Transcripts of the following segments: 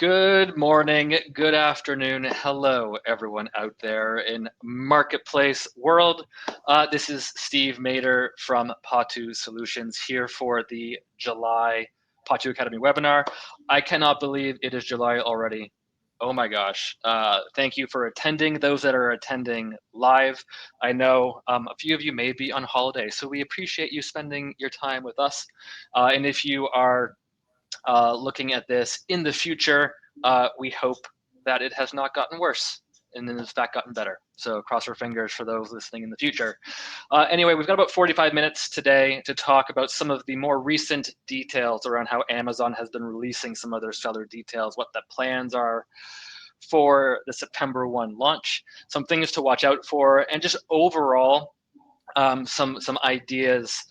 Good morning, good afternoon, hello everyone out there in marketplace world. This is Steve Mader from Potoo Solutions here for the July Potoo Academy webinar. I cannot believe it is July already. Oh my gosh. Thank you for attending, those that are attending live. I know a few of you may be on holiday, so we appreciate you spending your time with us. And if you are looking at this in the future, we hope that it has not gotten worse and in fact gotten better. So cross our fingers for those listening in the future. Anyway, we've got about 45 minutes today to talk about some of the more recent details around how Amazon has been releasing some of their seller details, what the plans are for the September 1 launch, some things to watch out for, and just overall some ideas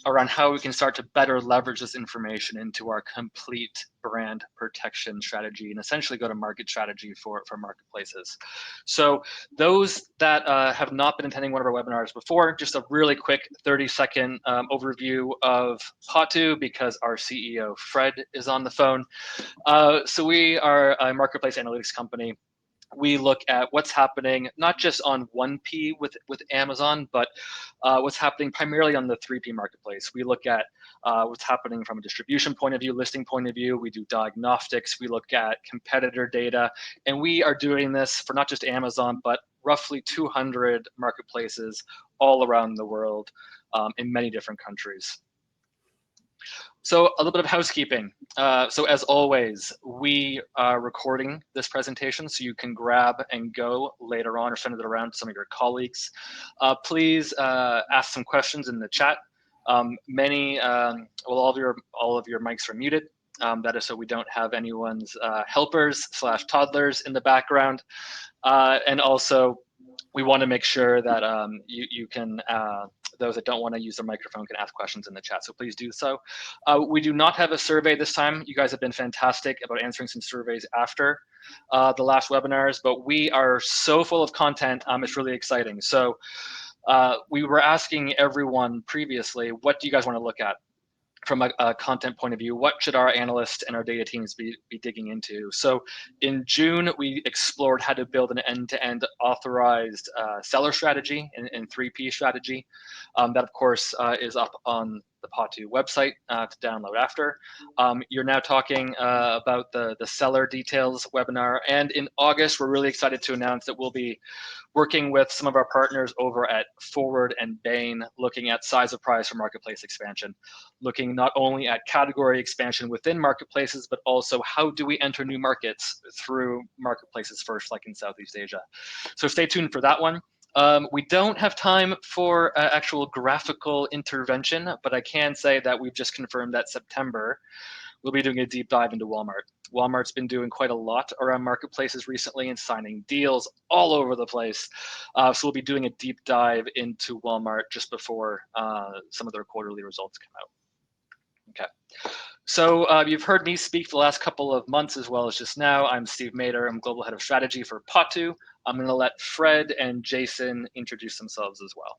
around how we can start to better leverage this information into our complete brand protection strategy and essentially go to market strategy for marketplaces. So those that have not been attending one of our webinars before, just a really quick 30-second overview of Potoo because our CEO, Fred, is on the phone. So we are a marketplace analytics company. We look at what's happening not just on 1P with Amazon, but what's happening primarily on the 3P marketplace. We look at what's happening from a distribution point of view, listing point of view. We do diagnostics. We look at competitor data. And we are doing this for not just Amazon, but roughly 200 marketplaces all around the world in many different countries. So a little bit of housekeeping. So as always, we are recording this presentation so you can grab and go later on or send it around to some of your colleagues. Please ask some questions in the chat. All of your mics are muted. That is so we don't have anyone's helpers / toddlers in the background. And also, we want to make sure that you can, those that don't want to use their microphone can ask questions in the chat, so please do so. We do not have a survey this time. You guys have been fantastic about answering some surveys after the last webinars, but we are so full of content, it's really exciting. So we were asking everyone previously, what do you guys want to look at? From a content point of view, what should our analysts and our data teams be digging into? So in June, we explored how to build an end-to-end authorized seller strategy and 3P strategy. That, of course, is up on the Potoo website to download after. You're now talking about the seller details webinar. And in August, we're really excited to announce that we'll be working with some of our partners over at Forward and Bain, looking at size of price for marketplace expansion, looking not only at category expansion within marketplaces, but also how do we enter new markets through marketplaces first, like in Southeast Asia. So stay tuned for that one. We don't have time for actual graphical intervention, but I can say that we've just confirmed that September, we'll be doing a deep dive into Walmart. Walmart's been doing quite a lot around marketplaces recently and signing deals all over the place. So we'll be doing a deep dive into Walmart just before some of their quarterly results come out. Okay. So you've heard me speak for the last couple of months as well as just now. I'm Steve Mader. I'm Global Head of Strategy for Potoo. I'm going to let Fred and Jason introduce themselves as well.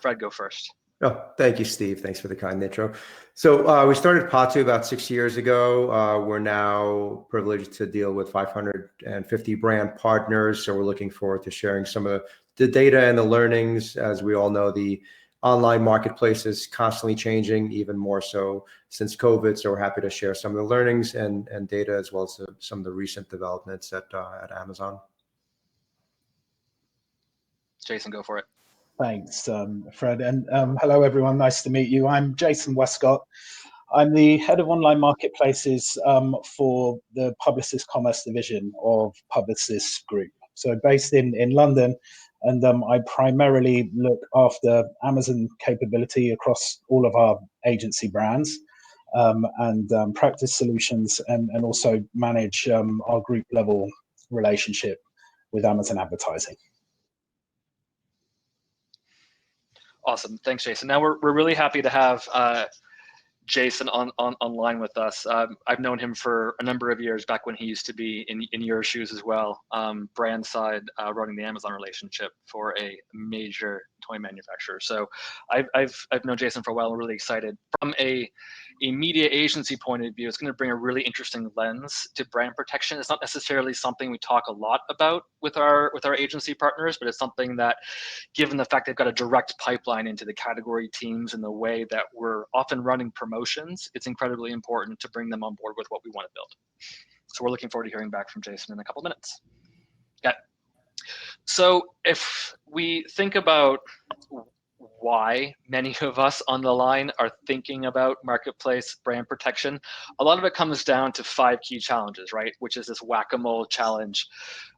Fred, go first. Oh, thank you, Steve. Thanks for the kind intro. So we started Potoo about 6 years ago. We're now privileged to deal with 550 brand partners. So we're looking forward to sharing some of the data and the learnings. As we all know, the online marketplace is constantly changing, even more so since COVID. So we're happy to share some of the learnings and data, as well as some of the recent developments at Amazon. Jason, go for it. Thanks, Fred. And hello, everyone. Nice to meet you. I'm Jason Westcott. I'm the head of online marketplaces for the Publicis Commerce division of Publicis Group. So based in London, and I primarily look after Amazon capability across all of our agency brands and practice solutions, and also manage our group level relationship with Amazon advertising. Awesome. Thanks, Jason. Now we're really happy to have Jason online with us. I've known him for a number of years, back when he used to be in your shoes as well, brand side, running the Amazon relationship for a major toy manufacturer. So I've known Jason for a while. I'm really excited. From a media agency point of view, it's going to bring a really interesting lens to brand protection. It's not necessarily something we talk a lot about with our agency partners, but it's something that, given the fact they've got a direct pipeline into the category teams and the way that we're often running promotions, it's incredibly important to bring them on board with what we want to build. So we're looking forward to hearing back from Jason in a couple of minutes. Yeah. So if we think about why many of us on the line are thinking about marketplace brand protection, a lot of it comes down to 5 key challenges, right? Which is this whack-a-mole challenge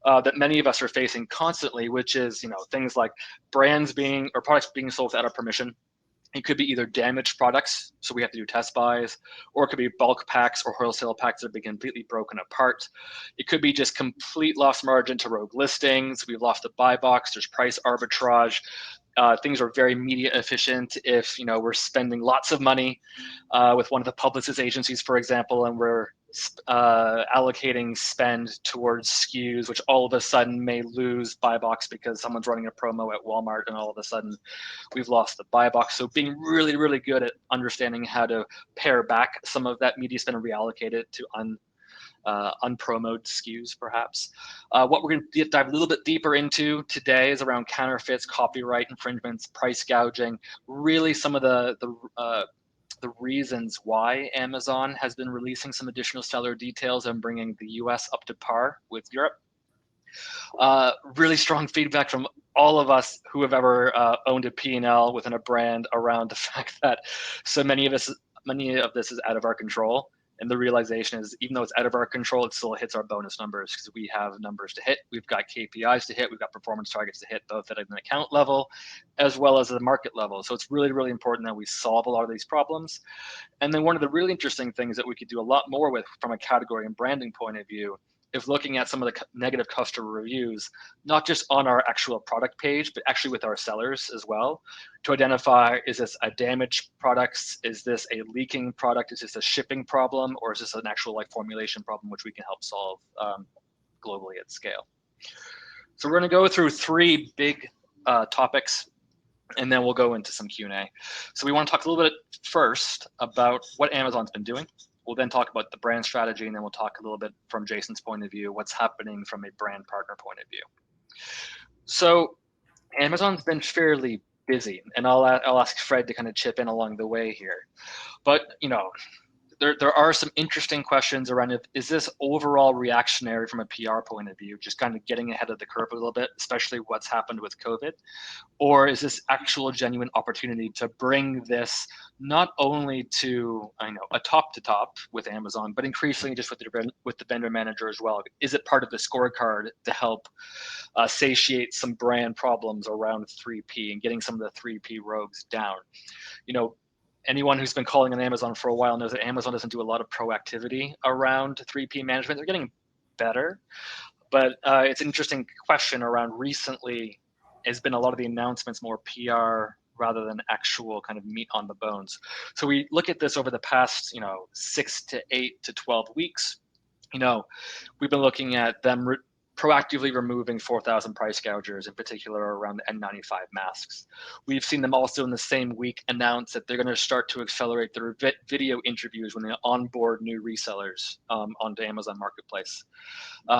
that many of us are facing constantly, which is, things like brands being or products being sold without our permission. It could be either damaged products, so we have to do test buys, or it could be bulk packs or wholesale packs that have been completely broken apart. It could be just complete lost margin to rogue listings. We've lost the buy box. There's price arbitrage. Things are very media efficient if we're spending lots of money with one of the publicist agencies, for example, and we're allocating spend towards SKUs, which all of a sudden may lose buy box because someone's running a promo at Walmart, and all of a sudden we've lost the buy box. So being really, really good at understanding how to pare back some of that media spend and reallocate it to unpromoted SKUs, perhaps. What we're going to dive a little bit deeper into today is around counterfeits, copyright infringements, price gouging, really some of the reasons why Amazon has been releasing some additional seller details and bringing the US up to par with Europe. Really strong feedback from all of us who have ever owned a P&L within a brand around the fact that so many of this is out of our control. And the realization is, even though it's out of our control, it still hits our bonus numbers because we have numbers to hit. We've got KPIs to hit. We've got performance targets to hit, both at an account level as well as at the market level. So it's really, really important that we solve a lot of these problems. And then one of the really interesting things that we could do a lot more with from a category and branding point of view is looking at some of the negative customer reviews, not just on our actual product page, but actually with our sellers as well, to identify, is this a damaged product? Is this a leaking product? Is this a shipping problem? Or is this an actual formulation problem, which we can help solve globally at scale? So we're gonna go through 3 big topics, and then we'll go into some Q&A. So we wanna talk a little bit first about what Amazon's been doing. We'll then talk about the brand strategy, and then we'll talk a little bit from Jason's point of view, what's happening from a brand partner point of view. So Amazon's been fairly busy, and I'll ask Fred to kind of chip in along the way here. But there are some interesting questions around is this overall reactionary from a PR point of view, just kind of getting ahead of the curve a little bit, especially what's happened with COVID? Or is this actual genuine opportunity to bring this not only to, a top to top with Amazon, but increasingly just with the vendor manager as well? Is it part of the scorecard to help satiate some brand problems around 3P and getting some of the 3P rogues down? Anyone who's been calling on Amazon for a while knows that Amazon doesn't do a lot of proactivity around 3P management. They're getting better, but it's an interesting question around recently has been a lot of the announcements more PR rather than actual kind of meat on the bones. So we look at this over the past, 6 to 8 to 12 weeks. We've been looking at them proactively removing 4,000 price gougers, in particular around the N95 masks. We've seen them also in the same week announce that they're going to start to accelerate their video interviews when they onboard new resellers onto Amazon Marketplace.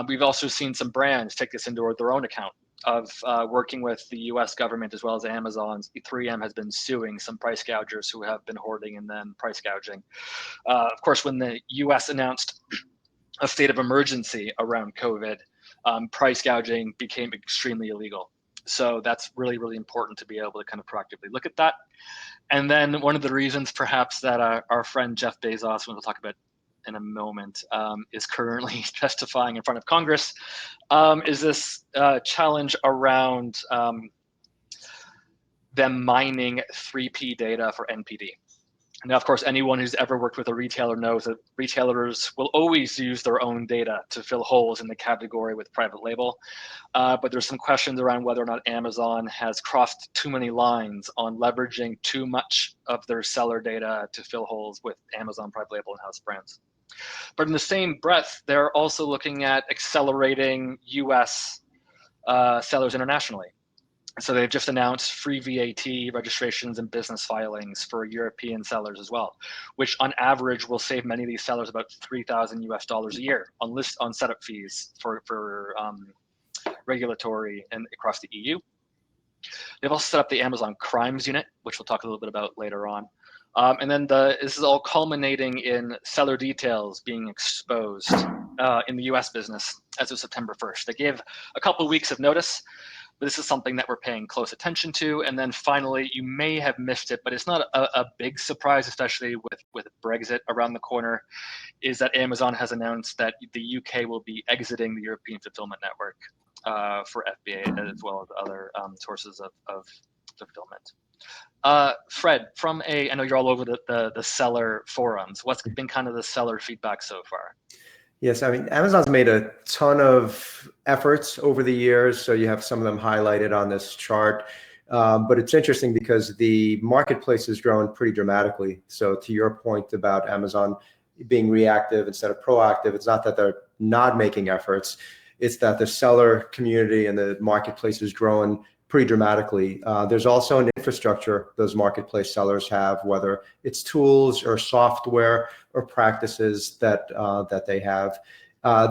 We've also seen some brands take this into their own account of working with the US government as well as Amazon's. 3M has been suing some price gougers who have been hoarding and then price gouging. Of course, when the US announced a state of emergency around COVID, price gouging became extremely illegal. So that's really, really important to be able to kind of proactively look at that. And then one of the reasons perhaps that our friend Jeff Bezos, we'll talk about in a moment, is currently testifying in front of Congress, is this challenge around them mining 3P data for NPD. Now, of course, anyone who's ever worked with a retailer knows that retailers will always use their own data to fill holes in the category with private label. But there's some questions around whether or not Amazon has crossed too many lines on leveraging too much of their seller data to fill holes with Amazon private label and house brands. But in the same breath, they're also looking at accelerating US sellers internationally. So they've just announced free VAT registrations and business filings for European sellers as well, which on average will save many of these sellers about $3,000 a year on setup fees for regulatory and across the EU. They've also set up the Amazon Crimes Unit, which we'll talk a little bit about later on. And then this is all culminating in seller details being exposed in the US business as of September 1st. They gave a couple of weeks of notice, but this is something that we're paying close attention to. And then finally, you may have missed it, but it's not a big surprise, especially with Brexit around the corner, is that Amazon has announced that the UK will be exiting the European fulfillment network for FBA as well as other sources of fulfillment. Fred, I know you're all over the seller forums. What's been kind of the seller feedback so far? Yes, I mean, Amazon's made a ton of efforts over the years, so you have some of them highlighted on this chart. But it's interesting because the marketplace has grown pretty dramatically. So to your point about Amazon being reactive instead of proactive, it's not that they're not making efforts, it's that the seller community and the marketplace is growing pretty dramatically. There's also an infrastructure those marketplace sellers have, whether it's tools or software or practices that they have.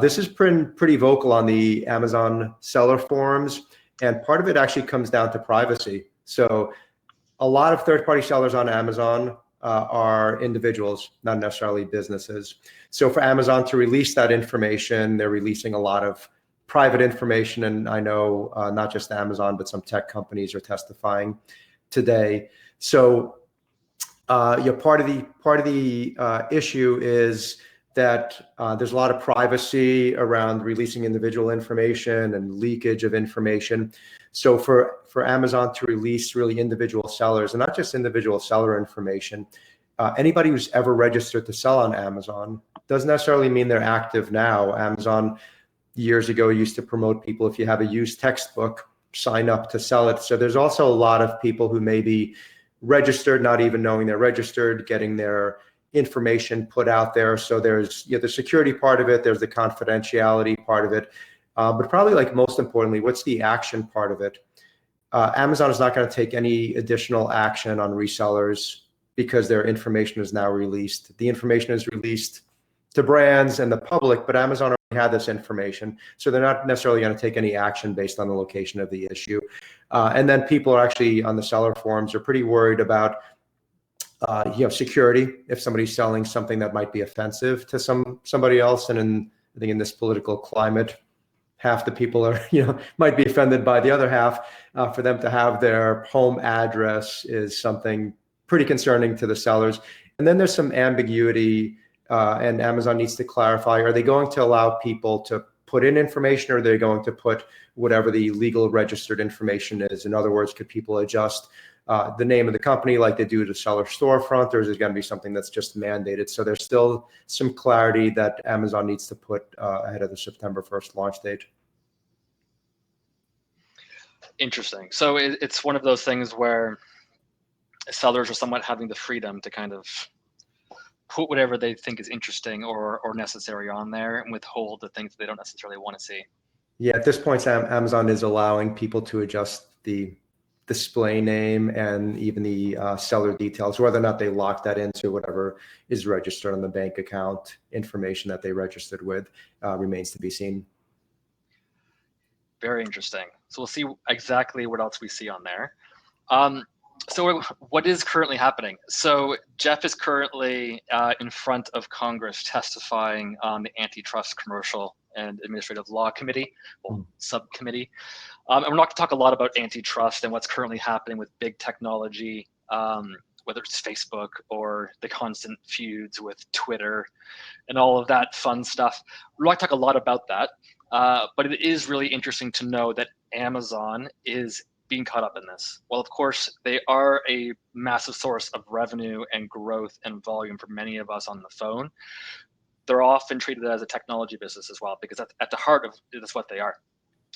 This has been pretty vocal on the Amazon seller forums, and part of it actually comes down to privacy. So a lot of third-party sellers on Amazon are individuals, not necessarily businesses. So for Amazon to release that information, they're releasing a lot of private information, and I know not just Amazon, but some tech companies are testifying today. So part of the issue is that there's a lot of privacy around releasing individual information and leakage of information. So for Amazon to release really individual sellers, and not just individual seller information, anybody who's ever registered to sell on Amazon doesn't necessarily mean they're active now. Amazon years ago used to promote people, if you have a used textbook, sign up to sell it. So there's also a lot of people who may be registered, not even knowing they're registered, getting their information put out there. So there's the security part of it, there's the confidentiality part of it, but probably like most importantly, what's the action part of it? Amazon is not going to take any additional action on resellers because their information is now released. The information is released to brands and the public, but Amazon already had this information, so they're not necessarily going to take any action based on the location of the issue. And then people are actually on the seller forums are pretty worried about security if somebody's selling something that might be offensive to somebody else. And I think in this political climate, half the people are might be offended by the other half. For them to have their home address is something pretty concerning to the sellers. And then there's some ambiguity. And Amazon needs to clarify, are they going to allow people to put in information, or are they going to put whatever the legal registered information is? In other words, could people adjust the name of the company like they do to seller storefront, or is it going to be something that's just mandated? So there's still some clarity that Amazon needs to put ahead of the September 1st launch date. Interesting. So it's one of those things where sellers are somewhat having the freedom to kind of put whatever they think is interesting or necessary on there and withhold the things that they don't necessarily want to see. Yeah, at this point, Amazon is allowing people to adjust the display name and even the seller details, whether or not they lock that into whatever is registered on the bank account information that they registered with remains to be seen. Very interesting. So we'll see exactly what else we see on there. So what is currently happening? So Jeff is currently in front of Congress testifying on the Antitrust Commercial and Administrative Law Committee, subcommittee. And we're not going to talk a lot about antitrust and what's currently happening with big technology, whether it's Facebook or the constant feuds with Twitter and all of that fun stuff. We're not going to talk a lot about that, but it is really interesting to know that Amazon is being caught up in this. Well, of course, they are a massive source of revenue and growth and volume for many of us on the phone. They're often treated as a technology business as well, because at the heart of it is what they are.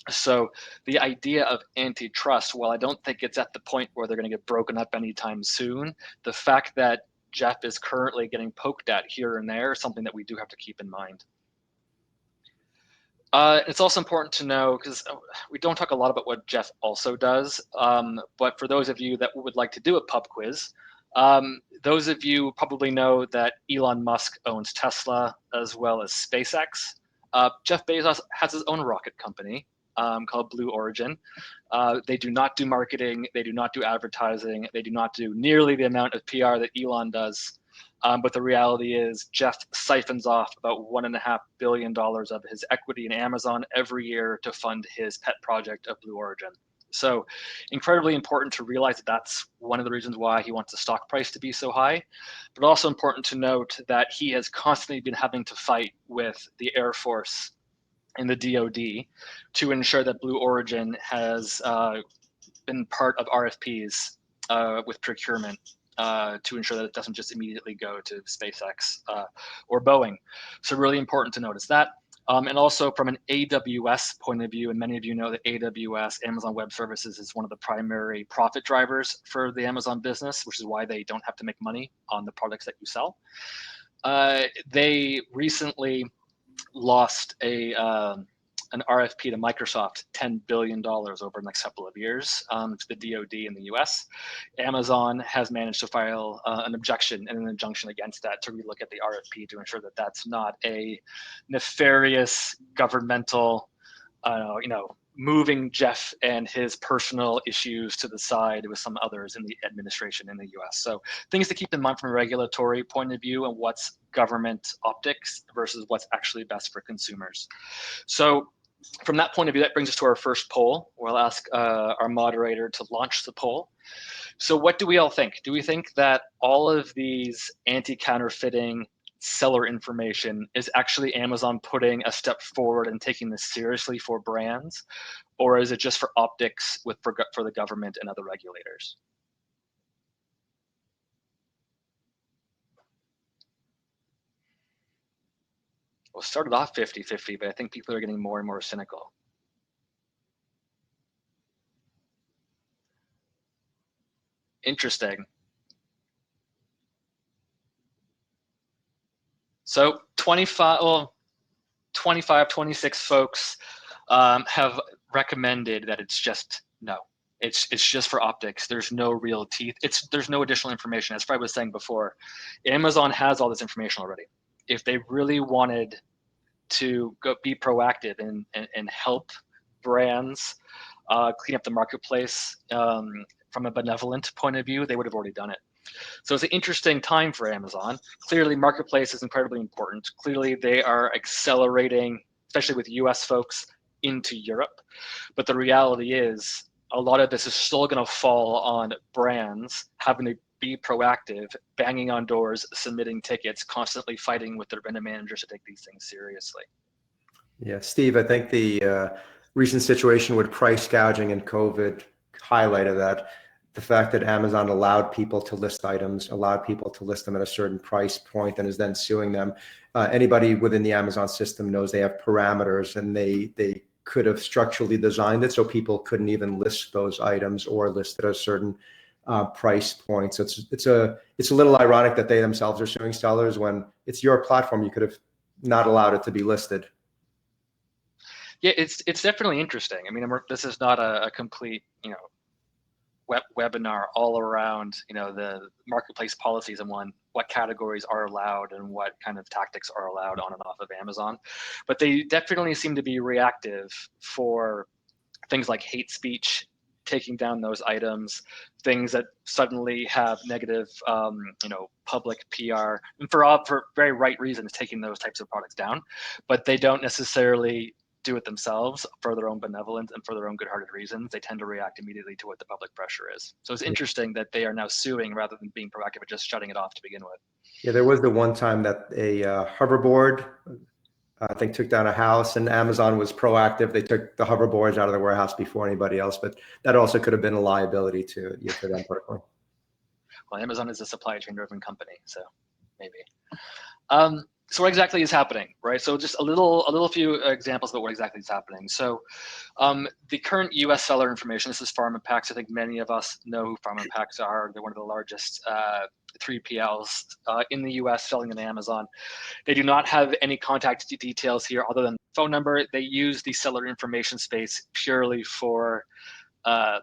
So the idea of antitrust, while I don't think it's at the point where they're going to get broken up anytime soon, the fact that Jeff is currently getting poked at here and there is something that we do have to keep in mind. It's also important to know, because we don't talk a lot about what Jeff also does, but for those of you that would like to do a pub quiz, those of you probably know that Elon Musk owns Tesla as well as SpaceX. Jeff Bezos has his own rocket company called Blue Origin. They do not do marketing, they do not do advertising, they do not do nearly the amount of PR that Elon does. But the reality is Jeff siphons off about $1.5 billion of his equity in Amazon every year to fund his pet project of Blue Origin. So incredibly important to realize that that's one of the reasons why he wants the stock price to be so high, but also important to note that he has constantly been having to fight with the Air Force and the DoD to ensure that Blue Origin has been part of RFPs with procurement to ensure that it doesn't just immediately go to SpaceX or Boeing. So really important to notice that. And also from an AWS point of view, and many of you know that AWS, Amazon Web Services, is one of the primary profit drivers for the Amazon business, which is why they don't have to make money on the products that you sell. They recently lost an RFP to Microsoft, $10 billion over the next couple of years to the DoD in the US. Amazon has managed to file an objection and an injunction against that to relook at the RFP to ensure that that's not a nefarious governmental, moving Jeff and his personal issues to the side with some others in the administration in the US. So things to keep in mind from a regulatory point of view and what's government optics versus what's actually best for consumers. So from that point of view, that brings us to our first poll. We'll ask our moderator to launch the poll. So what do we all think? Do we think that all of these anti-counterfeiting seller information is actually Amazon putting a step forward and taking this seriously for brands? Or is it just for optics for the government and other regulators? Well, it started off 50-50, but I think people are getting more and more cynical. Interesting. So 25, 26 folks have recommended that it's just no. It's just for optics. There's no real teeth. There's no additional information. As Fred was saying before, Amazon has all this information already. If they really wanted to be proactive and help brands clean up the marketplace from a benevolent point of view, they would have already done it. So it's an interesting time for Amazon. Clearly, marketplace is incredibly important. Clearly, they are accelerating, especially with US folks, into Europe. But the reality is, a lot of this is still going to fall on brands having to be proactive, banging on doors, submitting tickets, constantly fighting with their vendor managers to take these things seriously. Yeah, Steve, I think the recent situation with price gouging and COVID highlighted that. The fact that Amazon allowed people to list items, allowed people to list them at a certain price point and is then suing them. Anybody within the Amazon system knows they have parameters, and they could have structurally designed it so people couldn't even list those items or list at a certain price point. So it's a little ironic that they themselves are suing sellers when it's your platform. You could have not allowed it to be listed. Yeah, it's definitely interesting. I mean, this is not a complete, webinar all around, the marketplace policies and what categories are allowed and what kind of tactics are allowed on and off of Amazon. But they definitely seem to be reactive for things like hate speech, taking down those items, things that suddenly have negative, public PR, and for very right reasons, taking those types of products down. But they don't necessarily do it themselves for their own benevolence and for their own good-hearted reasons. They tend to react immediately to what the public pressure is. So it's interesting that they are now suing rather than being proactive and just shutting it off to begin with. Yeah, there was the one time that a hoverboard, I think, took down a house, and Amazon was proactive. They took the hoverboards out of the warehouse before anybody else, but that also could have been a liability to for them personally. Well, Amazon is a supply chain driven company, so maybe. So what exactly is happening, right? So just a little few examples about what exactly is happening. So the current U.S. seller information, this is Farm Packs. I think many of us know who Farm Packs are. They're one of the largest 3PLs in the U.S. selling on Amazon. They do not have any contact details here other than phone number. They use the seller information space purely for kind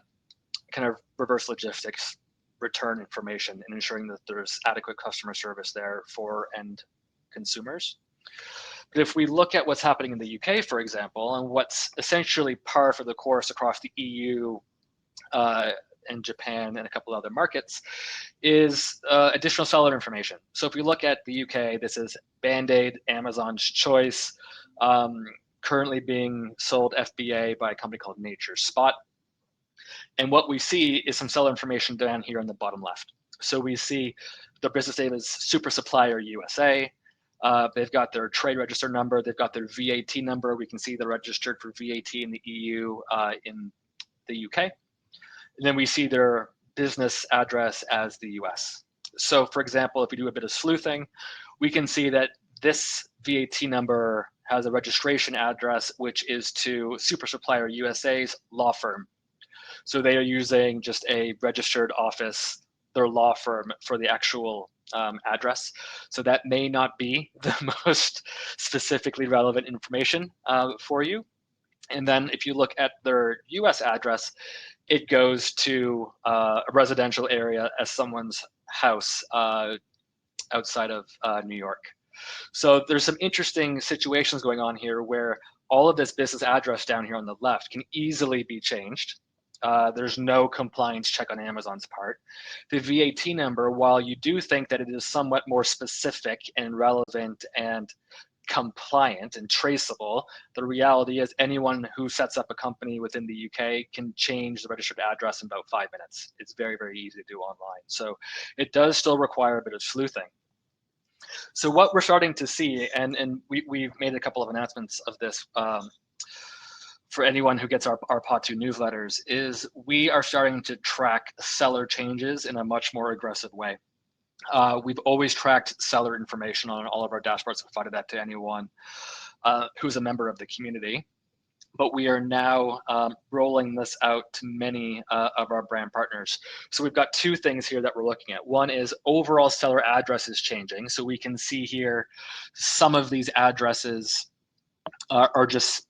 of reverse logistics, return information, and ensuring that there's adequate customer service there for end consumers. But if we look at what's happening in the UK, for example, and what's essentially par for the course across the EU and Japan and a couple other markets, is additional seller information. So if we look at the UK, this is Band-Aid, Amazon's Choice, currently being sold FBA by a company called Nature's Spot. And what we see is some seller information down here on the bottom left. So we see the business name is Super Supplier USA. They've got their trade register number. They've got their VAT number. We can see they're registered for VAT in the EU, in the UK. And then we see their business address as the US. So for example, if we do a bit of sleuthing, we can see that this VAT number has a registration address, which is to Super Supplier USA's law firm. So they are using just a registered office, their law firm, for the actual address. So that may not be the most specifically relevant information for you. And then if you look at their US address, it goes to a residential area as someone's house outside of New York. So there's some interesting situations going on here where all of this business address down here on the left can easily be changed. There's no compliance check on Amazon's part. The VAT number, while you do think that it is somewhat more specific and relevant and compliant and traceable, the reality is anyone who sets up a company within the UK can change the registered address in about 5 minutes. It's very, very easy to do online. So it does still require a bit of sleuthing. So what we're starting to see, and we've made a couple of announcements of this for anyone who gets our Potoo newsletters, is we are starting to track seller changes in a much more aggressive way. We've always tracked seller information on all of our dashboards, provided that to anyone who's a member of the community. But we are now rolling this out to many of our brand partners. So we've got two things here that we're looking at. One is overall seller addresses changing. So we can see here some of these addresses are just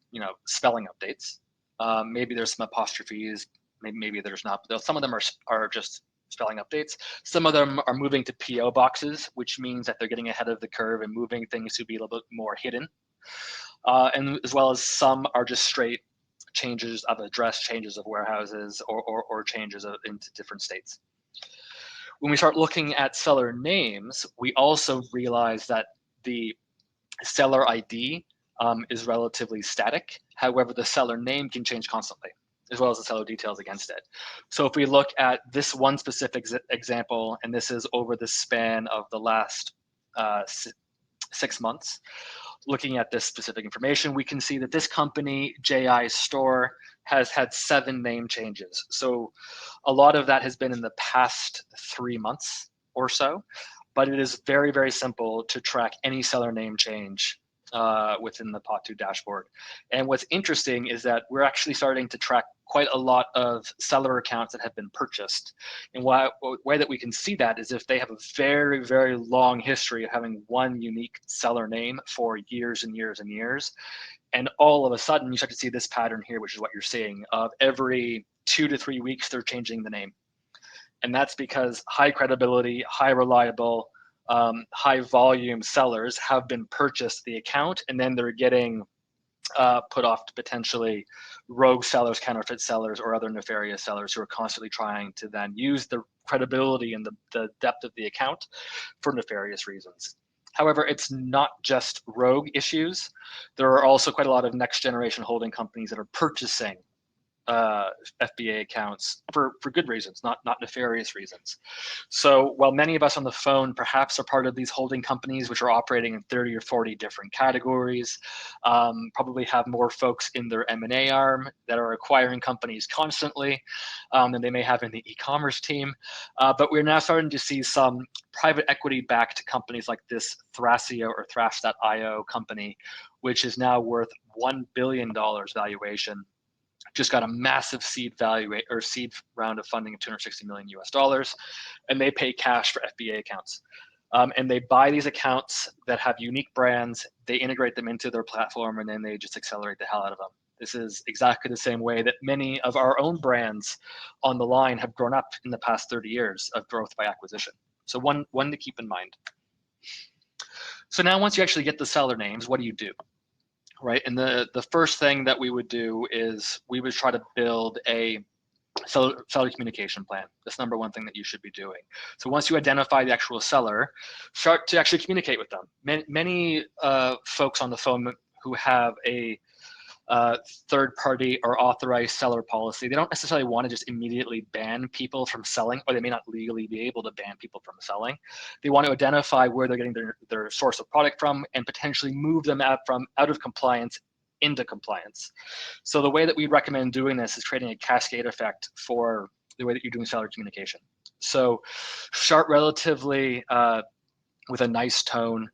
spelling updates. Maybe there's some apostrophes, maybe there's not. But some of them are just spelling updates. Some of them are moving to PO boxes, which means that they're getting ahead of the curve and moving things to be a little bit more hidden. And as well as some are just straight changes of address, changes of warehouses, or changes into different states. When we start looking at seller names, we also realize that the seller ID is relatively static. However, the seller name can change constantly, as well as the seller details against it. So if we look at this one specific example, and this is over the span of the last 6 months, looking at this specific information, we can see that this company, JI Store, has had 7 name changes. So a lot of that has been in the past 3 months or so, but it is very, very simple to track any seller name change within the Potoo dashboard. And what's interesting is that we're actually starting to track quite a lot of seller accounts that have been purchased. And the way that we can see that is if they have a very, very long history of having one unique seller name for years and years and years. And all of a sudden, you start to see this pattern here, which is what you're seeing, of every 2 to 3 weeks, they're changing the name. And that's because high credibility, high reliable, high volume sellers have been purchased the account, and then they're getting put off to potentially rogue sellers, counterfeit sellers, or other nefarious sellers who are constantly trying to then use the credibility and the depth of the account for nefarious reasons. However, it's not just rogue issues. There are also quite a lot of next generation holding companies that are purchasing FBA accounts for good reasons, not nefarious reasons. So while many of us on the phone perhaps are part of these holding companies, which are operating in 30 or 40 different categories, probably have more folks in their M&A arm that are acquiring companies constantly than they may have in the e-commerce team. But we're now starting to see some private equity-backed companies like this Thrasio or Thrash.io company, which is now worth $1 billion valuation. Just got a massive seed round of funding of $260 million US, and they pay cash for FBA accounts. And they buy these accounts that have unique brands, they integrate them into their platform, and then they just accelerate the hell out of them. This is exactly the same way that many of our own brands on the line have grown up in the past 30 years of growth by acquisition. So one to keep in mind. So now once you actually get the seller names, what do you do? Right, and the first thing that we would do is we would try to build a seller communication plan. That's number one thing that you should be doing. So once you identify the actual seller, start to actually communicate with them. Many folks on the phone who have a third-party or authorized seller policy, they don't necessarily want to just immediately ban people from selling, or they may not legally be able to ban people from selling. They want to identify where they're getting their source of product from and potentially move them out of compliance into compliance. So the way that we recommend doing this is creating a cascade effect for the way that you're doing seller communication. So start relatively with a nice tone.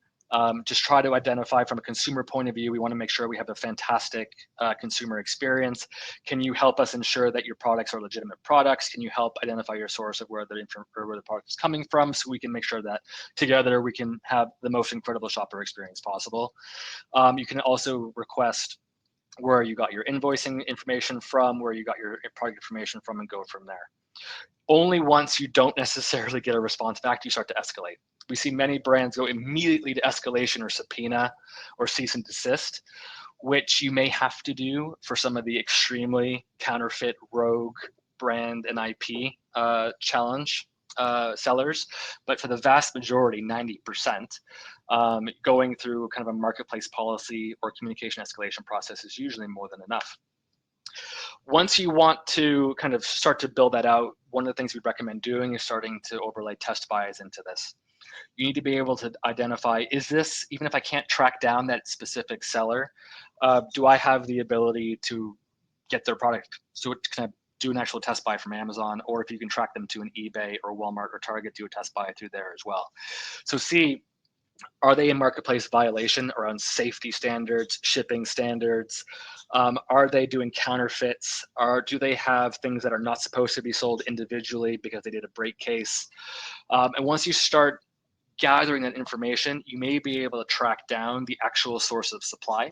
Just try to identify from a consumer point of view. We want to make sure we have a fantastic consumer experience. Can you help us ensure that your products are legitimate products? Can you help identify your source of where the product is coming from, so we can make sure that together we can have the most incredible shopper experience possible? You can also request where you got your invoicing information from, where you got your product information from, and go from there. Only once you don't necessarily get a response back do you start to escalate. We see many brands go immediately to escalation or subpoena or cease and desist, which you may have to do for some of the extremely counterfeit, rogue brand and IP challenge sellers. But for the vast majority, 90%, going through kind of a marketplace policy or communication escalation process is usually more than enough. Once you want to kind of start to build that out, one of the things we'd recommend doing is starting to overlay test buys into this. You need to be able to identify, is this, even if I can't track down that specific seller, do I have the ability to get their product? So can I do an actual test buy from Amazon, or if you can track them to an eBay or Walmart or Target, do a test buy through there as well. So see, are they in marketplace violation around safety standards, shipping standards? Are they doing counterfeits? Or do they have things that are not supposed to be sold individually because they did a break case? And once you start gathering that information, you may be able to track down the actual source of supply,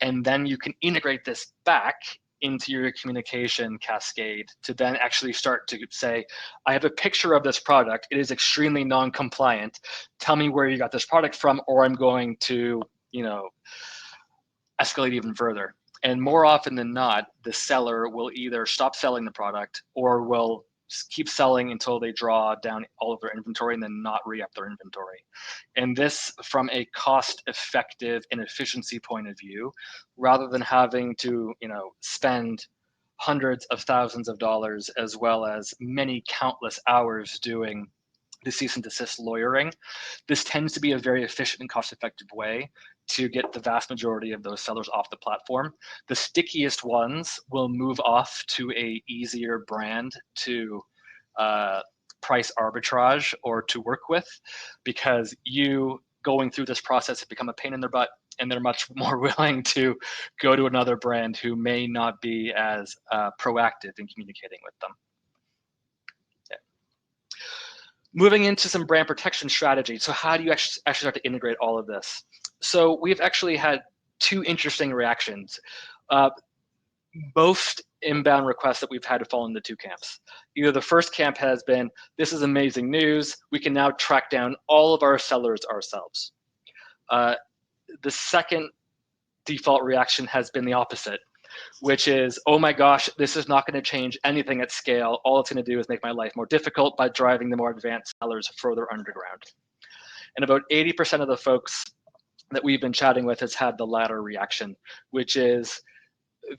and then you can integrate this back into your communication cascade to then actually start to say, I have a picture of this product, it is extremely non-compliant, tell me where you got this product from, or I'm going to, escalate even further. And more often than not, the seller will either stop selling the product or will keep selling until they draw down all of their inventory and then not re-up their inventory. And this, from a cost-effective and efficiency point of view, rather than having to, spend hundreds of thousands of dollars as well as many countless hours doing the cease and desist lawyering, this tends to be a very efficient and cost-effective way to get the vast majority of those sellers off the platform. The stickiest ones will move off to a easier brand to price arbitrage or to work with, because you going through this process has become a pain in their butt, and they're much more willing to go to another brand who may not be as proactive in communicating with them. Moving into some brand protection strategy. So how do you actually start to integrate all of this? So we've actually had two interesting reactions. Both inbound requests that we've had to fall into two camps. Either the first camp has been, this is amazing news, we can now track down all of our sellers ourselves. The second default reaction has been the opposite, which is, oh my gosh, this is not going to change anything at scale. All it's going to do is make my life more difficult by driving the more advanced sellers further underground. And about 80% of the folks that we've been chatting with has had the latter reaction, which is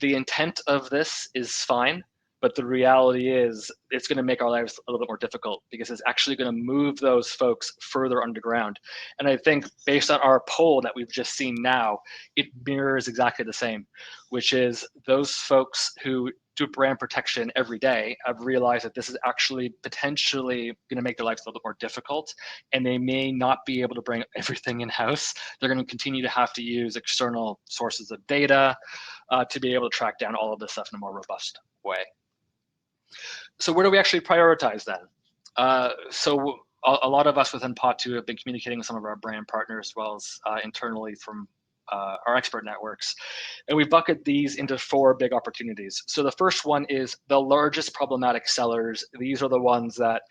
the intent of this is fine, but the reality is it's going to make our lives a little bit more difficult because it's actually going to move those folks further underground. And I think based on our poll that we've just seen now, it mirrors exactly the same, which is those folks who do brand protection every day have realized that this is actually potentially going to make their lives a little bit more difficult, and they may not be able to bring everything in-house. They're going to continue to have to use external sources of data to be able to track down all of this stuff in a more robust way. So where do we actually prioritize then? So a lot of us within Potoo have been communicating with some of our brand partners as well as internally from our expert networks. And we bucket these into 4 big opportunities. So the first one is the largest problematic sellers. These are the ones that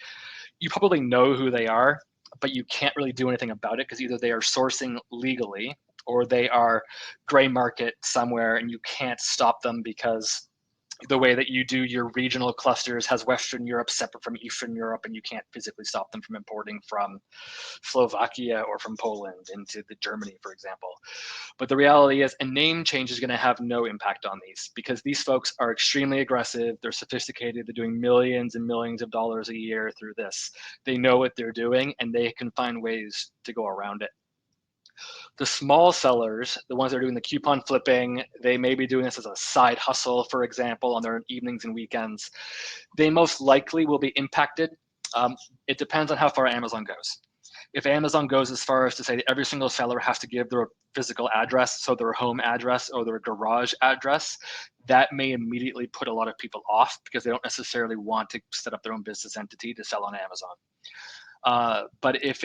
you probably know who they are, but you can't really do anything about it because either they are sourcing legally or they are gray market somewhere and you can't stop them because the way that you do your regional clusters has Western Europe separate from Eastern Europe, and you can't physically stop them from importing from Slovakia or from Poland into Germany, for example. But the reality is a name change is going to have no impact on these because these folks are extremely aggressive. They're sophisticated. They're doing millions and millions of dollars a year through this. They know what they're doing, and they can find ways to go around it. The small sellers, the ones that are doing the coupon flipping, they may be doing this as a side hustle, for example, on their evenings and weekends. They most likely will be impacted. It depends on how far Amazon goes. If Amazon goes as far as to say that every single seller has to give their physical address, so their home address or their garage address, that may immediately put a lot of people off because they don't necessarily want to set up their own business entity to sell on Amazon. But if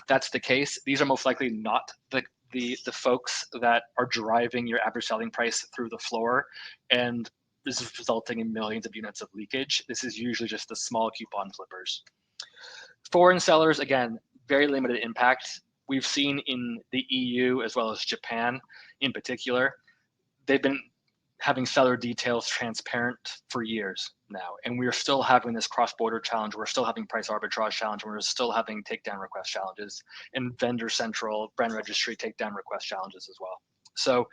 that's the case, these are most likely not the folks that are driving your average selling price through the floor and this is resulting in millions of units of leakage. This is usually just the small coupon flippers. Foreign sellers, again, very limited impact. We've seen in the EU as well as Japan in particular, they've been having seller details transparent for years now, and we're still having this cross-border challenge. We're still having price arbitrage challenge. We're still having takedown request challenges and vendor central brand registry takedown request challenges as well. So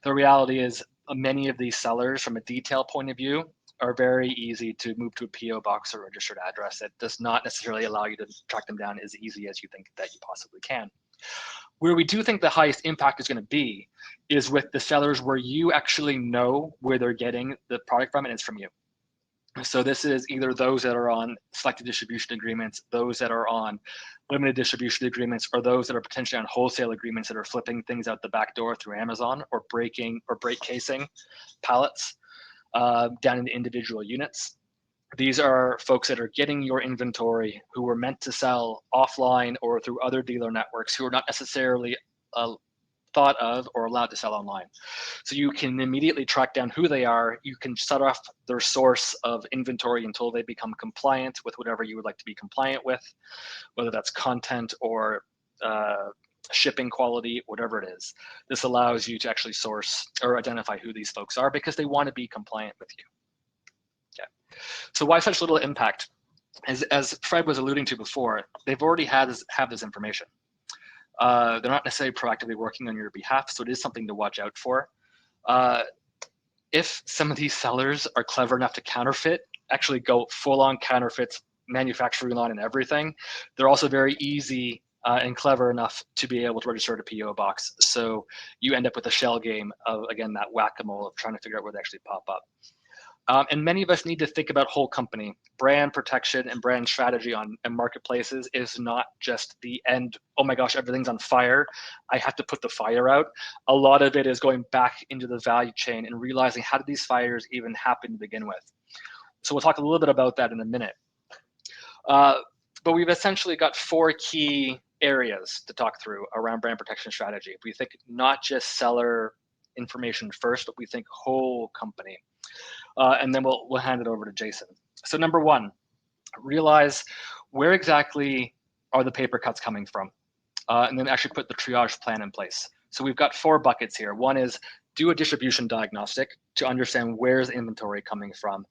the reality is many of these sellers from a detail point of view are very easy to move to a PO box or registered address. It does not necessarily allow you to track them down as easy as you think that you possibly can. Where we do think the highest impact is going to be is with the sellers where you actually know where they're getting the product from and it's from you. So this is either those that are on selective distribution agreements, those that are on limited distribution agreements, or those that are potentially on wholesale agreements that are flipping things out the back door through Amazon or breaking or break casing pallets down into individual units. These are folks that are getting your inventory who were meant to sell offline or through other dealer networks who are not necessarily thought of or allowed to sell online. So you can immediately track down who they are. You can shut off their source of inventory until they become compliant with whatever you would like to be compliant with, whether that's content or shipping quality, whatever it is. This allows you to actually source or identify who these folks are because they want to be compliant with you. Okay. So why such little impact? As Fred was alluding to before, they've already have this information. They're not necessarily proactively working on your behalf, so it is something to watch out for. If some of these sellers are clever enough to counterfeit, actually go full-on counterfeits, manufacturing line and everything, they're also very easy and clever enough to be able to register at a PO box. So you end up with a shell game of, again, that whack-a-mole of trying to figure out where they actually pop up. And many of us need to think about whole company. Brand protection and brand strategy on marketplaces is not just the end, oh my gosh, everything's on fire, I have to put the fire out. A lot of it is going back into the value chain and realizing how did these fires even happen to begin with. So we'll talk a little bit about that in a minute. But we've essentially got 4 key areas to talk through around brand protection strategy. If we think not just seller information first, but we think whole company. And then we'll hand it over to Jason. So number 1, realize where exactly are the paper cuts coming from, and then actually put the triage plan in place. So we've got 4 buckets here. One is do a distribution diagnostic to understand where's inventory coming from.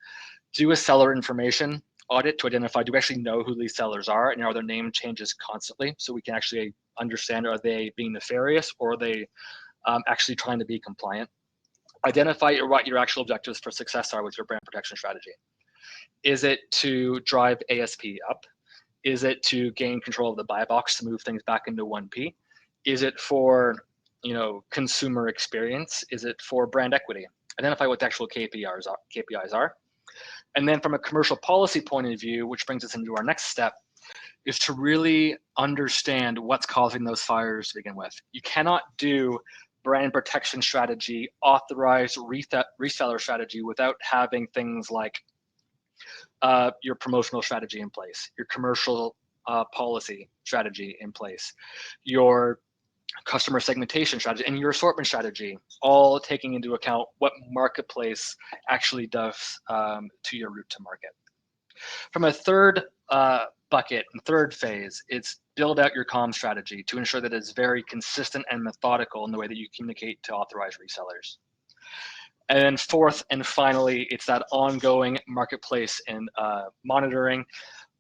Do a seller information audit to identify, do we actually know who these sellers are and are their name changes constantly so we can actually understand, are they being nefarious or are they actually trying to be compliant? Identify what your actual objectives for success are with your brand protection strategy. Is it to drive ASP up? Is it to gain control of the buy box to move things back into 1P? Is it for, consumer experience? Is it for brand equity? Identify what the actual KPIs are. And then from a commercial policy point of view, which brings us into our next step, is to really understand what's causing those fires to begin with. You cannot do brand protection strategy, authorized reseller strategy without having things like your promotional strategy in place, your commercial policy strategy in place, your customer segmentation strategy, and your assortment strategy, all taking into account what marketplace actually does to your route to market. From a third bucket and third phase, it's build out your comm strategy to ensure that it's very consistent and methodical in the way that you communicate to authorized resellers. And then fourth and finally, it's that ongoing marketplace and monitoring,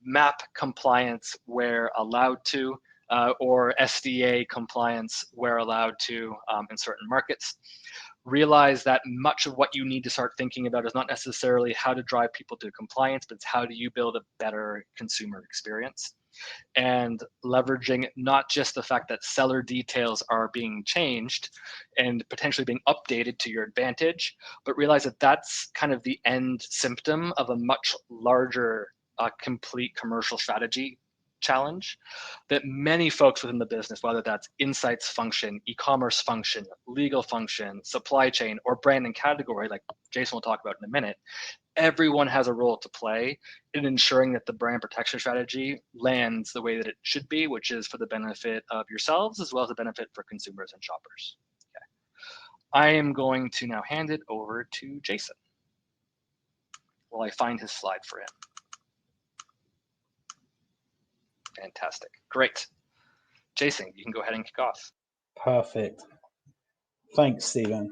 map compliance where allowed to, or SDA compliance where allowed to in certain markets. Realize that much of what you need to start thinking about is not necessarily how to drive people to compliance, but it's how do you build a better consumer experience. And leveraging not just the fact that seller details are being changed and potentially being updated to your advantage, but realize that that's kind of the end symptom of a much larger complete commercial strategy challenge that many folks within the business, whether that's insights function, e-commerce function, legal function, supply chain, or brand and category, like Jason will talk about in a minute, everyone has a role to play in ensuring that the brand protection strategy lands the way that it should be, which is for the benefit of yourselves as well as the benefit for consumers and shoppers. Okay. I am going to now hand it over to Jason while I find his slide for him. Fantastic. Great. Jason, you can go ahead and kick off. Perfect. Thanks, Stephen.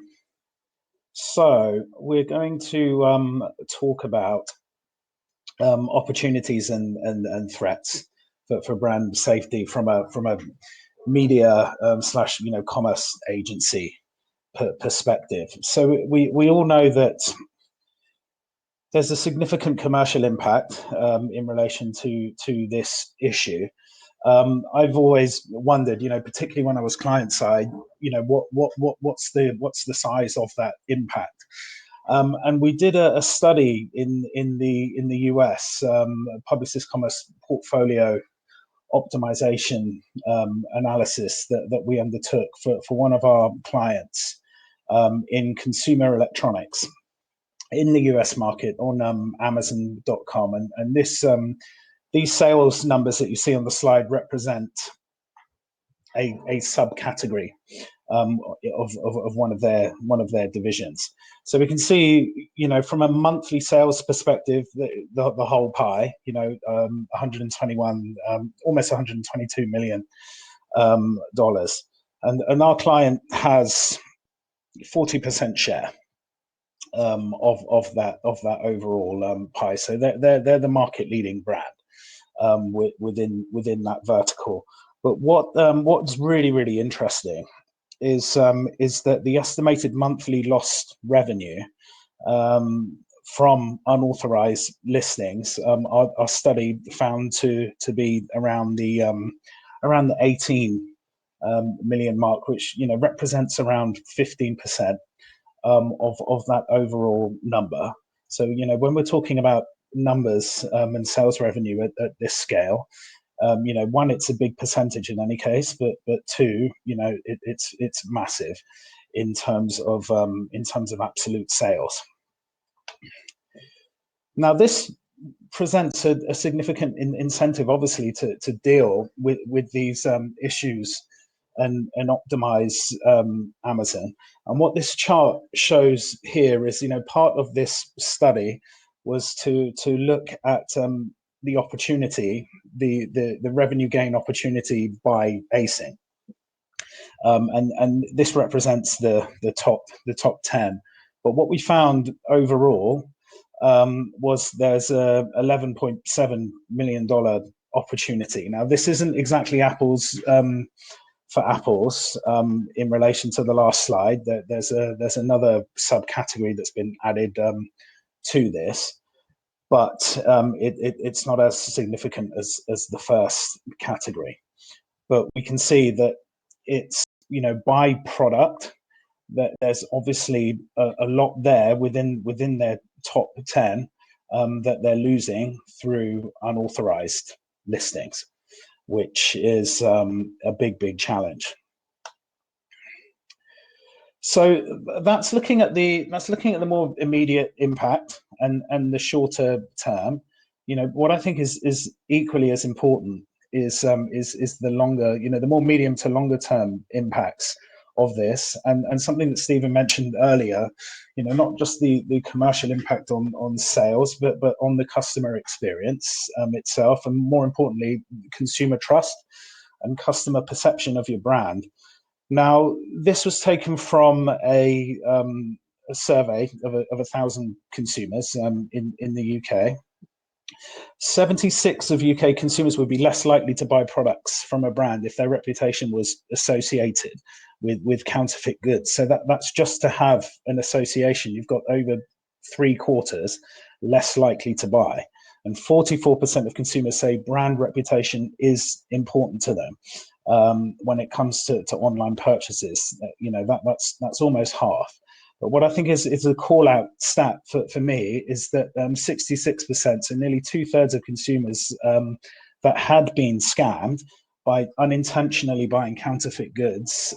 So we're going to talk about opportunities and threats for brand safety from a media slash commerce agency perspective. So we all know that there's a significant commercial impact in relation to this issue. I've always wondered, particularly when I was client side, what's the size of that impact? And we did a study in the US, Publicis Commerce portfolio optimization analysis that we undertook for one of our clients in consumer electronics in the US market on Amazon.com, and these sales numbers that you see on the slide represent a subcategory of one of their divisions. So we can see, from a monthly sales perspective, the whole pie, 121, almost 122 million dollars, and our client has 40% share of that overall pie. So they're the market leading brand within that vertical. But what's really interesting is that the estimated monthly lost revenue from unauthorized listings, our study found to be around the 18 million mark, which represents around 15% of that overall number. So when we're talking about numbers and sales revenue at this scale, one, it's a big percentage in any case, but two, it's massive in terms of absolute sales. Now, this presents a significant incentive, obviously, to deal with these issues and optimize Amazon. And what this chart shows here is, part of this study was to look at the opportunity, the revenue gain opportunity by acing, and this represents the top 10. But what we found overall was there's a $11.7 million opportunity. Now, this isn't exactly apples for apples in relation to the last slide. There's another subcategory that's been added to this, but it's not as significant as the first category. But we can see that it's, by product, that there's obviously a lot there within their top 10 that they're losing through unauthorized listings, which is a big challenge. So that's looking at the more immediate impact and the shorter term. What I think is equally as important is the longer, the more medium to longer term impacts of this, and something that Stephen mentioned earlier, not just the commercial impact on sales, but on the customer experience itself, and more importantly, consumer trust and customer perception of your brand. Now, this was taken from a survey of 1,000 consumers in the UK. 76 of UK consumers would be less likely to buy products from a brand if their reputation was associated with counterfeit goods. So that's just to have an association. You've got over 3/4 less likely to buy. And 44% of consumers say brand reputation is important to them when it comes to online purchases. That's almost half. But what I think is a call out stat for me is that 66%, so nearly 2/3 of consumers that had been scammed by unintentionally buying counterfeit goods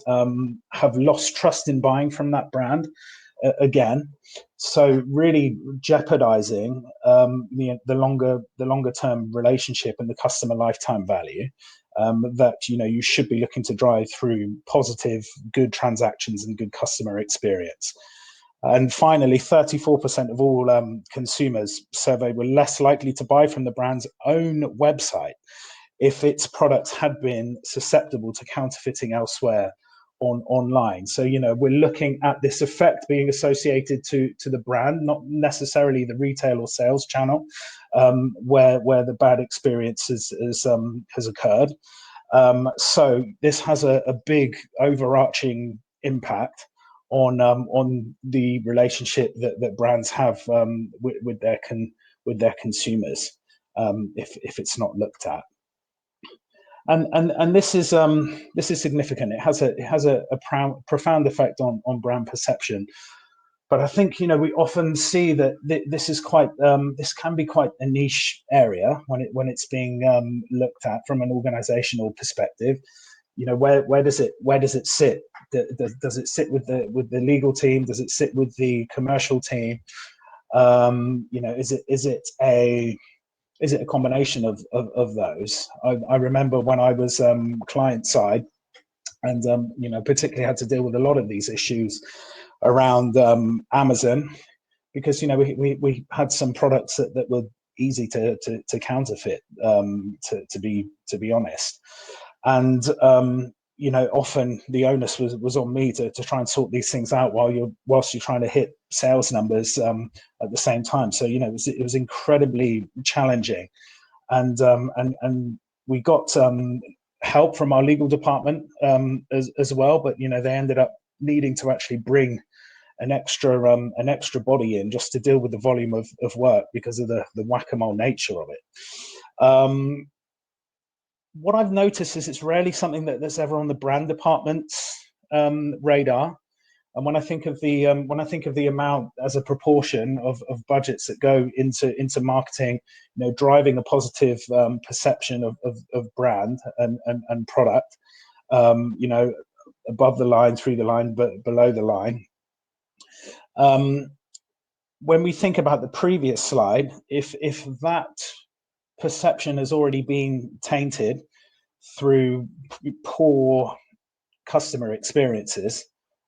have lost trust in buying from that brand again. So really jeopardizing the longer term relationship and the customer lifetime value that you should be looking to drive through positive, good transactions and good customer experience. And finally, 34% of all consumers surveyed were less likely to buy from the brand's own website if its products had been susceptible to counterfeiting elsewhere online. So, we're looking at this effect being associated to the brand, not necessarily the retail or sales channel where the bad experience has occurred. So this has a big overarching impact on the relationship that brands have with their consumers if it's not looked at. And this is significant. It has a profound effect on brand perception. But I think we often see that this is this can be quite a niche area when it's being looked at from an organizational perspective. Where does it sit? Does it sit with the legal team? Does it sit with the commercial team? Is it a combination of those? I remember when I was client side, and particularly had to deal with a lot of these issues around Amazon, because we had some products that were easy to counterfeit, to be honest, and often the onus was on me to try and sort these things out whilst you're trying to hit sales numbers at the same time. So it was incredibly challenging, and we got help from our legal department as well, but they ended up needing to actually bring an extra body in just to deal with the volume of work because of the whack-a-mole nature of it. What I've noticed is it's rarely something that's ever on the brand department's radar. And when I think of the amount as a proportion of budgets that go into marketing, driving a positive perception of brand and product, above the line, through the line, but below the line. When we think about the previous slide, if that perception has already been tainted through poor customer experiences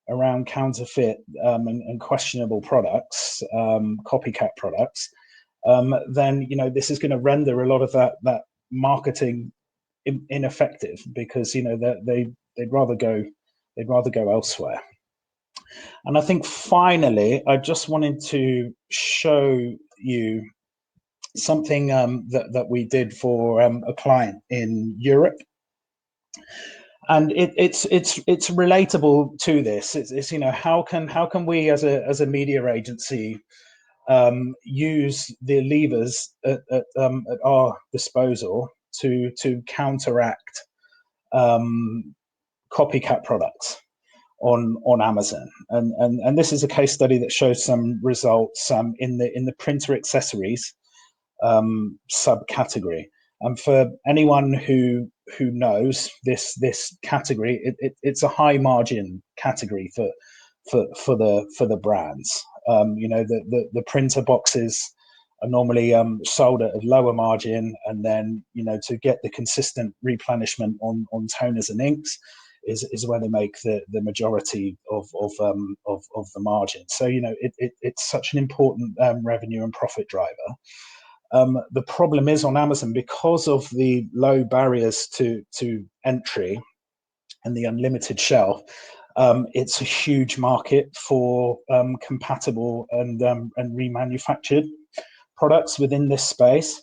around counterfeit and questionable products, copycat products, then this is going to render a lot of that marketing ineffective, because they'd rather go elsewhere. And I think finally, I just wanted to show you something that we did for a client in Europe. And it's relatable to this. It's how can we as a media agency use the levers at our disposal to counteract copycat products on Amazon, and this is a case study that shows some results in the printer accessories subcategory. And for anyone who knows this category, it's a high margin category for the brands. The printer boxes are normally sold at a lower margin, and then to get the consistent replenishment on toners and inks is where they make the majority of the margin. So it's such an important revenue and profit driver. The problem is on Amazon, because of the low barriers to entry and the unlimited shelf, it's a huge market for compatible and remanufactured products within this space.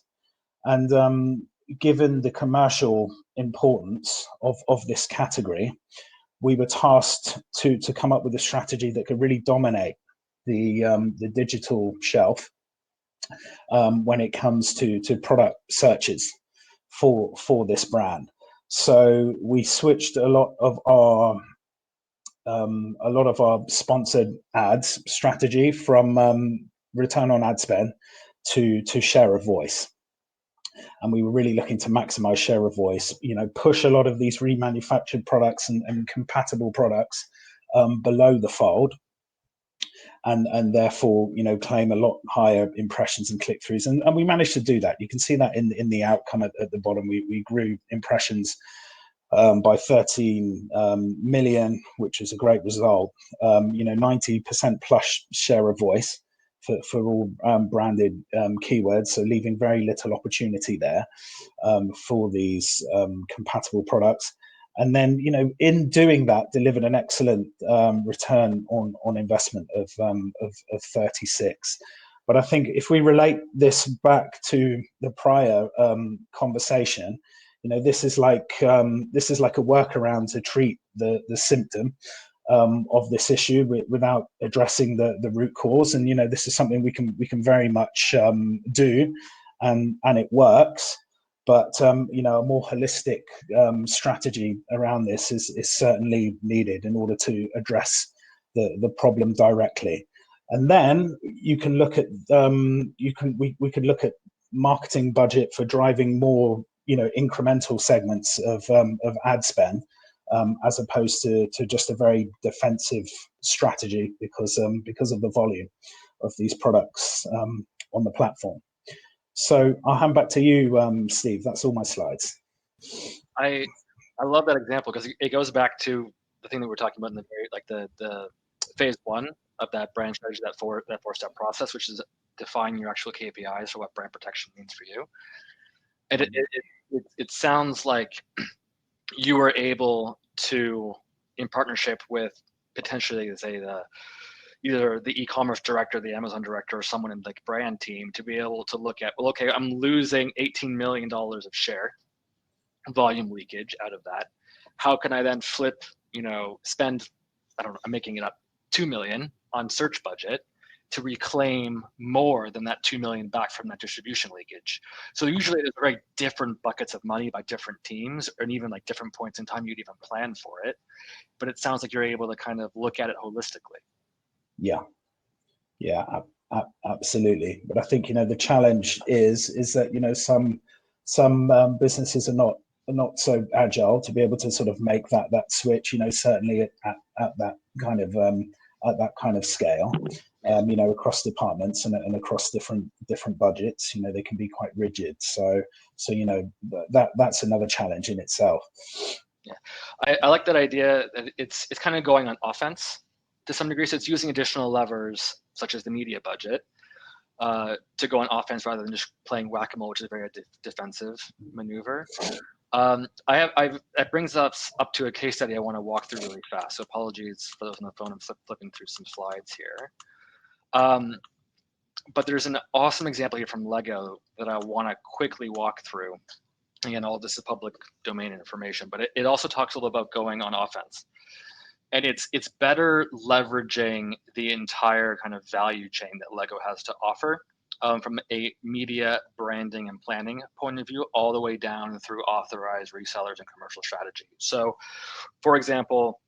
And given the commercial importance of this category, we were tasked to come up with a strategy that could really dominate the digital shelf when it comes to product searches for this brand. So we switched a lot of our sponsored ads strategy from return on ad spend to share of voice. And we were really looking to maximize share of voice, push a lot of these remanufactured products and compatible products below the fold, and therefore claim a lot higher impressions and click-throughs, and we managed to do that. You can see that in the outcome at the bottom. We grew impressions by 13 million, which is a great result. 90% plus share of voice for all branded keywords, so leaving very little opportunity there for these compatible products. And then, in doing that, delivered an excellent return on investment of 36. But I think if we relate this back to the prior conversation, this is like a workaround to treat the symptom of this issue without addressing the root cause. And this is something we can very much do, and it works. But a more holistic strategy around this is certainly needed in order to address the problem directly. And then you can look at we could look at marketing budget for driving more incremental segments of ad spend, as opposed to just a very defensive strategy because of the volume of these products on the platform. So I'll hand back to you, Steve. That's all my slides. I love that example because it goes back to the thing that we're talking about in the very the phase one of that brand strategy, that four-step process, which is defining your actual KPIs for what brand protection means for you. And it sounds like you were able to, in partnership with potentially, say, either the e-commerce director, the Amazon director, or someone in the brand team, to be able to look at, well, okay, I'm losing $18 million of share volume leakage out of that. How can I then flip, spend, I don't know, I'm making it up, 2 million on search budget to reclaim more than that 2 million back from that distribution leakage? So usually there's very different buckets of money by different teams, and even like different points in time you'd even plan for it. But it sounds like you're able to kind of look at it holistically. Yeah, absolutely. But I think the challenge is that some businesses are not so agile to be able to sort of make that switch. Certainly at that kind of scale. Across departments and across different budgets, they can be quite rigid. So that's another challenge in itself. Yeah, I like that idea that it's kind of going on offense to some degree. So it's using additional levers such as the media budget to go on offense rather than just playing whack-a-mole, which is a very defensive maneuver. That brings us up to a case study I want to walk through really fast. So apologies for those on the phone. I'm flipping through some slides here. But there's an awesome example here from Lego that I want to quickly walk through. Again, all this is public domain information, but it also talks a little about going on offense. And it's better leveraging the entire kind of value chain that Lego has to offer, from a media, branding, and planning point of view, all the way down through authorized resellers and commercial strategy. So, for example,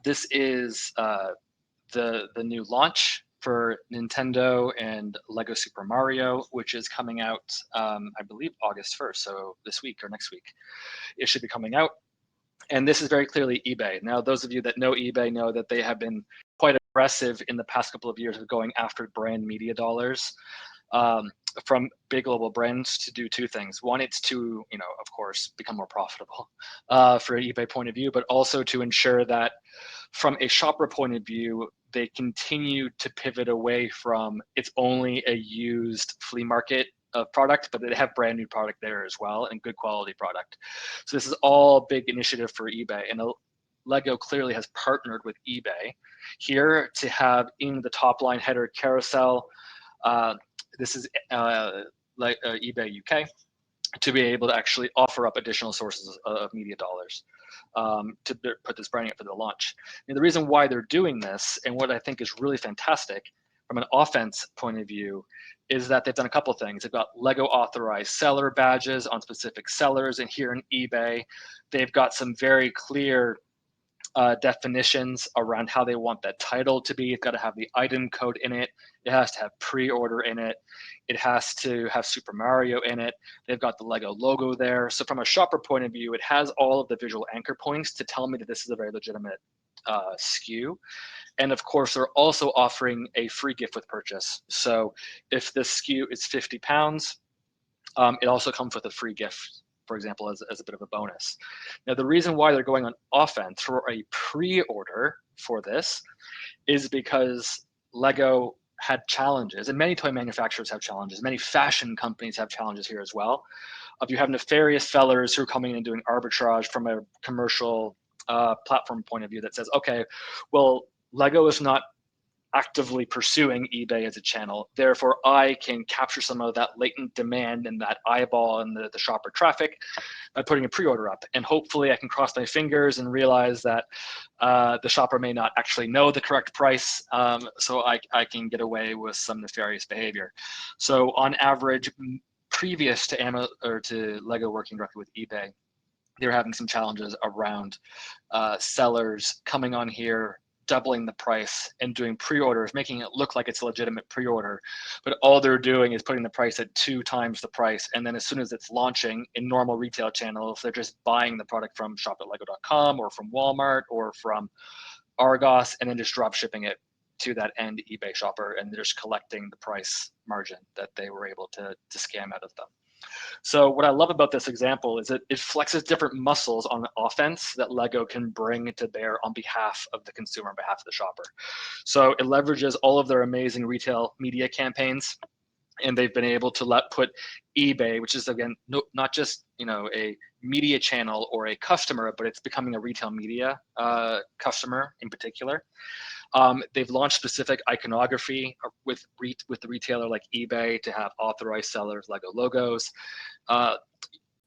this is the new launch for Nintendo and Lego Super Mario, which is coming out, I believe, August 1st, so this week or next week. It should be coming out. And this is very clearly eBay. Now, those of you that know eBay know that they have been quite aggressive in the past couple of years of going after brand media dollars, from big global brands to do two things. One, it's to, of course, become more profitable for an eBay point of view, but also to ensure that from a shopper point of view, they continue to pivot away from it's only a used flea market of product, but they have brand new product there as well and good quality product. So this is all big initiative for eBay, and Lego clearly has partnered with eBay here to have in the top line header carousel. This is like eBay UK, to be able to actually offer up additional sources of media dollars to put this branding up for the launch. And the reason why they're doing this, and what I think is really fantastic from an offense point of view, is that they've done a couple things. They've got Lego authorized seller badges on specific sellers, and here in eBay, they've got some very clear definitions around how they want that title to be. It's got to have the item code in it. It has to have pre-order in it. It has to have Super Mario in it. They've got the Lego logo there. So from a shopper point of view, it has all of the visual anchor points to tell me that this is a very legitimate SKU. And of course, they're also offering a free gift with purchase. So if the SKU is 50 pounds, it also comes with a free gift, for example, as a bit of a bonus. Now, the reason why they're going on offense for a pre-order for this is because Lego had challenges, and many toy manufacturers have challenges. Many fashion companies have challenges here as well. Of you have nefarious sellers who are coming in and doing arbitrage from a commercial platform point of view that says, okay, well, Lego is not actively pursuing eBay as a channel. Therefore, I can capture some of that latent demand and that eyeball and the shopper traffic by putting a pre-order up. And hopefully I can cross my fingers and realize that the shopper may not actually know the correct price, so I can get away with some nefarious behavior. So on average, previous to Lego working directly with eBay, they were having some challenges around sellers coming on here, doubling the price and doing pre-orders, making it look like it's a legitimate pre-order, but all they're doing is putting the price at 2 times the price, and then as soon as it's launching in normal retail channels, they're just buying the product from shop@lego.com or from Walmart or from Argos, and then just drop shipping it to that end eBay shopper, and they're just collecting the price margin that they were able to scam out of them. So what I love about this example is that it flexes different muscles on the offense that Lego can bring to bear on behalf of the consumer, on behalf of the shopper. So it leverages all of their amazing retail media campaigns, and they've been able to put eBay, which is again not just a media channel or a customer, but it's becoming a retail media customer in particular. They've launched specific iconography with the retailer like eBay to have authorized sellers, Lego logos.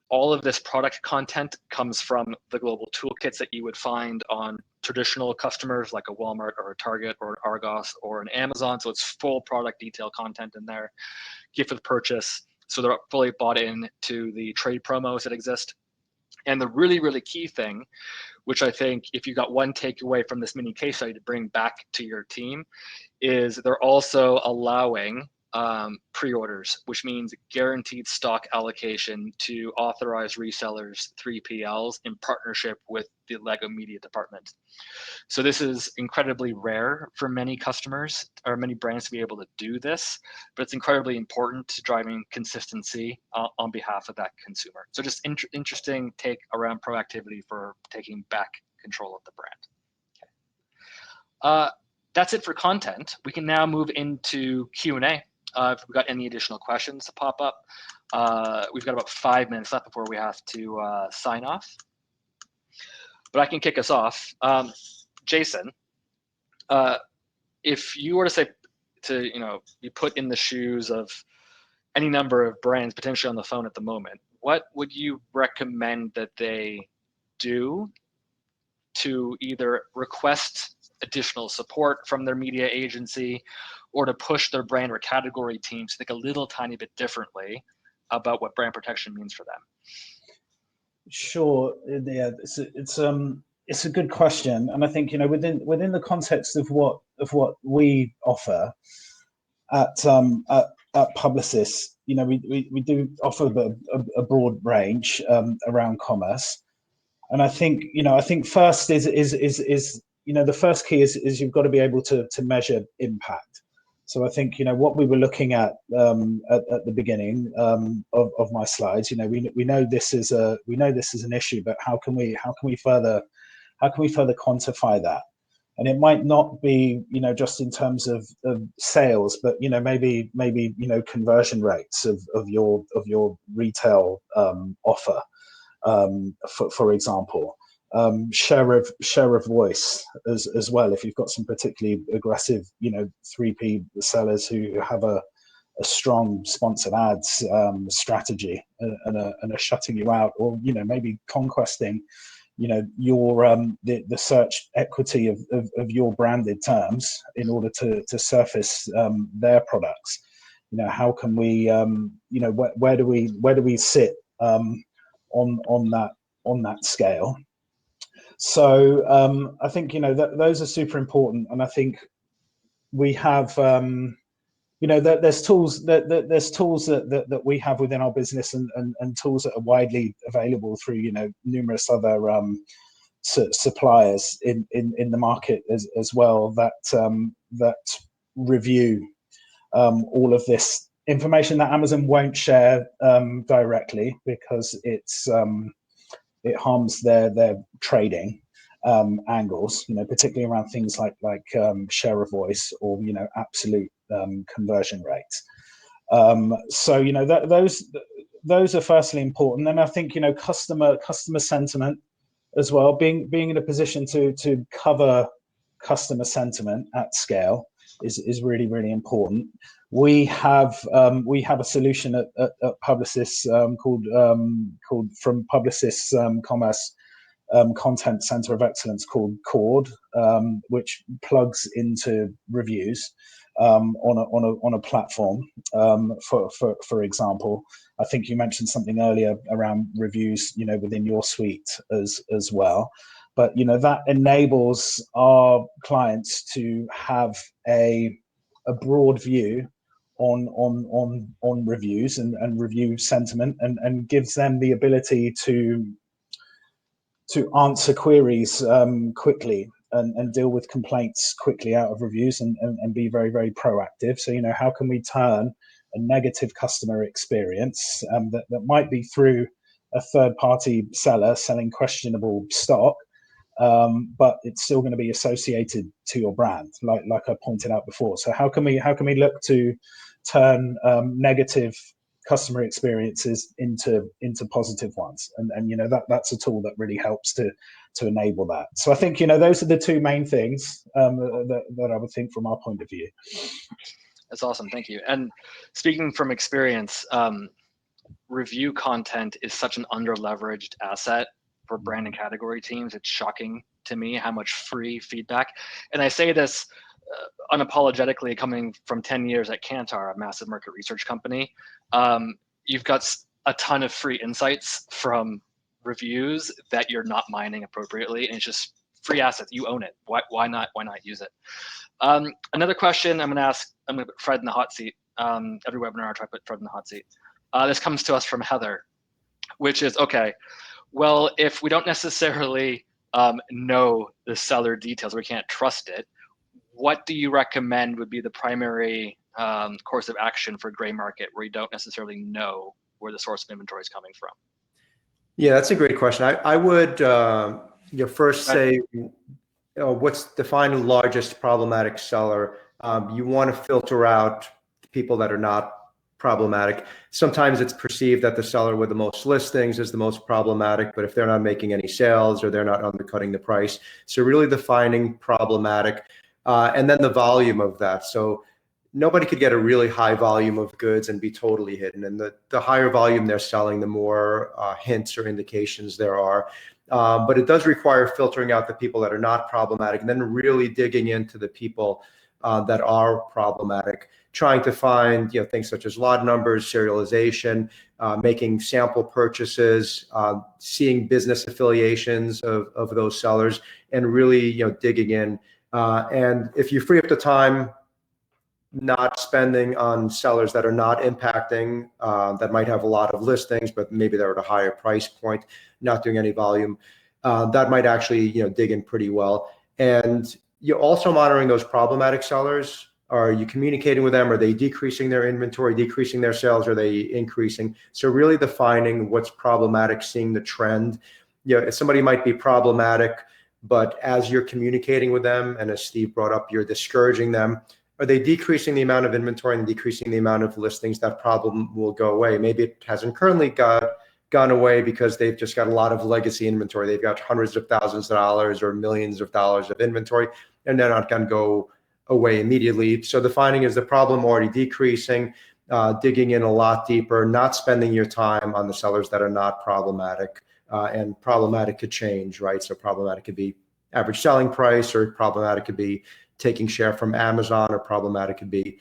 All of this product content comes from the global toolkits that you would find on traditional customers like a Walmart or a Target or an Argos or an Amazon. So it's full product detail content in there, gift with purchase. So they're fully bought in to the trade promos that exist. And the really, really key thing, which I think if you got one takeaway from this mini case study to bring back to your team, is they're also allowing pre-orders, which means guaranteed stock allocation to authorized resellers, 3PLs, in partnership with the Lego media department. So this is incredibly rare for many customers or many brands to be able to do this, but it's incredibly important to driving consistency on behalf of that consumer. So just interesting take around proactivity for taking back control of the brand. Okay. That's it for content. We can now move into Q&A. If we've got any additional questions to pop up. We've got about 5 minutes left before we have to sign off. But I can kick us off. Jason, if you were to say be put in the shoes of any number of brands potentially on the phone at the moment, what would you recommend that they do to either request additional support from their media agency or to push their brand or category teams to think a little tiny bit differently about what brand protection means for them? Sure. Yeah, it's a good question, and I think within the context of what we offer at Publicis, we do offer a broad range around commerce, and I think first is the first key is you've got to be able to measure impact. So I think what we were looking at the beginning of my slides. We know this is an issue, but how can we further quantify that? And it might not be just in terms of sales, but maybe conversion rates of your retail offer, for example. Share of voice as well. If you've got some particularly aggressive 3P sellers who have a strong sponsored ads strategy and are shutting you out, or maybe conquesting your the search equity of your branded terms in order to surface their products. How can we where do we sit on that scale? So I think those are super important, and I think we have there's tools that we have within our business, and tools that are widely available through numerous other suppliers in the market as well, that review all of this information that Amazon won't share directly, because it harms their trading angles, particularly around things like share of voice or absolute conversion rates. So those are firstly important. Then I think customer sentiment as well, being in a position to cover customer sentiment at scale is really, really important. We have a solution at Publicis called from Publicis Commerce Content Center of Excellence, called Cord, which plugs into reviews on a platform. For example, I think you mentioned something earlier around reviews, within your suite as well. But that enables our clients to have a broad view on reviews and review sentiment, and gives them the ability to answer queries quickly and deal with complaints quickly out of reviews, and be very, very proactive. So how can we turn a negative customer experience that might be through a third-party seller selling questionable stock, but it's still going to be associated to your brand, like I pointed out before. So how can we look to turn negative customer experiences into positive ones? And that's a tool that really helps to enable that. So I think those are the two main things that I would think from our point of view. That's awesome, thank you. And speaking from experience, review content is such an under-leveraged asset for brand and category teams. It's shocking to me how much free feedback, and I say this unapologetically, coming from 10 years at Kantar, a massive market research company. You've got a ton of free insights from reviews that you're not mining appropriately, and it's just free assets. You own it. Why not use it? Another question I'm going to put Fred in the hot seat. Every webinar I try to put Fred in the hot seat. This comes to us from Heather, which is, okay, well, if we don't necessarily know the seller details, we can't trust it, what do you recommend would be the primary course of action for gray market, where you don't necessarily know where the source of inventory is coming from? Yeah, that's a great question. I would first say, what's defined the largest problematic seller? You want to filter out people that are not problematic. Sometimes it's perceived that the seller with the most listings is the most problematic, but if they're not making any sales or they're not undercutting the price. So really defining problematic, and then the volume of that. So nobody could get a really high volume of goods and be totally hidden. And the higher volume they're selling, the more hints or indications there are. But it does require filtering out the people that are not problematic and then really digging into the people that are problematic, trying to find things such as lot numbers, serialization, making sample purchases, seeing business affiliations of those sellers, and really digging in. And if you free up the time, not spending on sellers that are not impacting, that might have a lot of listings, but maybe they're at a higher price point, not doing any volume, that might actually dig in pretty well. And you're also monitoring those problematic sellers. Are you communicating with them? Are they decreasing their inventory, decreasing their sales? Are they increasing? So really defining what's problematic, seeing the trend. If somebody might be problematic, but as you're communicating with them, and as Steve brought up, you're discouraging them, are they decreasing the amount of inventory and decreasing the amount of listings? That problem will go away. Maybe it hasn't currently gone away because they've just got a lot of legacy inventory. They've got hundreds of thousands of dollars or millions of dollars of inventory, and they're not going to go away immediately. So the finding is the problem already decreasing, digging in a lot deeper, not spending your time on the sellers that are not problematic. And problematic could change, right? So problematic could be average selling price, or problematic could be taking share from Amazon, or problematic could be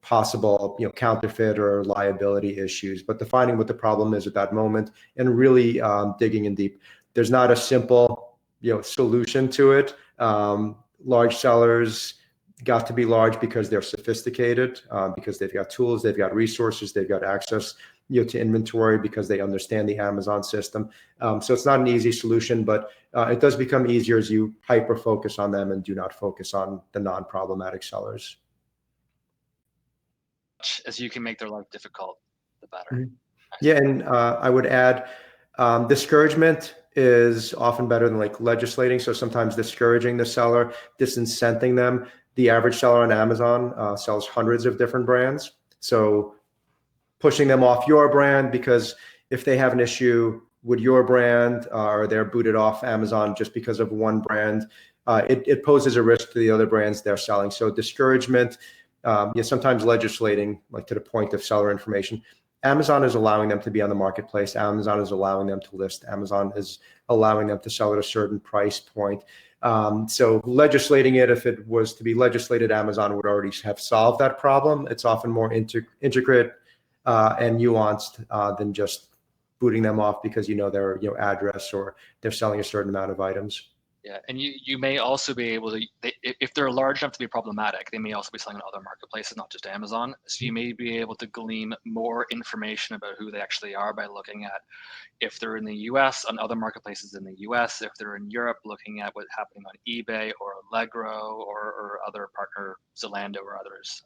possible counterfeit or liability issues. But defining what the problem is at that moment and really digging in deep. There's not a simple solution to it. Large sellers got to be large because they're sophisticated, because they've got tools, they've got resources, they've got access to inventory, because they understand the Amazon system. So it's not an easy solution, but it does become easier as you hyper focus on them and do not focus on the non-problematic sellers. As you can make their life difficult, the better. Mm-hmm. Yeah, and I would add, discouragement is often better than legislating. So sometimes discouraging the seller, disincenting them. The average seller on Amazon sells hundreds of different brands. So pushing them off your brand, because if they have an issue with your brand, or they're booted off Amazon just because of one brand, it poses a risk to the other brands they're selling. So discouragement, sometimes legislating, to the point of seller information. Amazon is allowing them to be on the marketplace. Amazon is allowing them to list. Amazon is allowing them to sell at a certain price point. So legislating it, if it was to be legislated, Amazon would already have solved that problem. It's often more intricate and nuanced than just booting them off because their address, or they're selling a certain amount of items. Yeah, and you may also be able to, if they're large enough to be problematic, they may also be selling on other marketplaces, not just Amazon. So you may be able to glean more information about who they actually are by looking at if they're in the US, on other marketplaces in the US, if they're in Europe, looking at what's happening on eBay or Allegro or other partner, Zalando or others,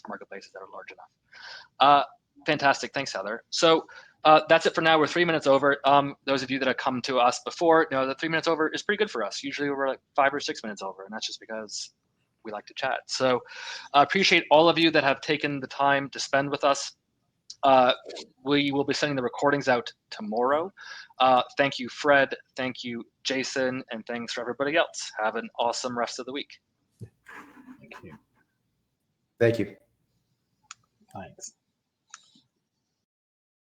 marketplaces that are large enough. Fantastic, thanks, Heather. So that's it for now. We're 3 minutes over. Those of you that have come to us before know that 3 minutes over is pretty good for us. Usually we're 5 or 6 minutes over, and that's just because we like to chat. So I appreciate all of you that have taken the time to spend with us. We will be sending the recordings out tomorrow. Thank you, Fred. Thank you, Jason. And thanks for everybody else. Have an awesome rest of the week. Thank you. Thank you. Thanks.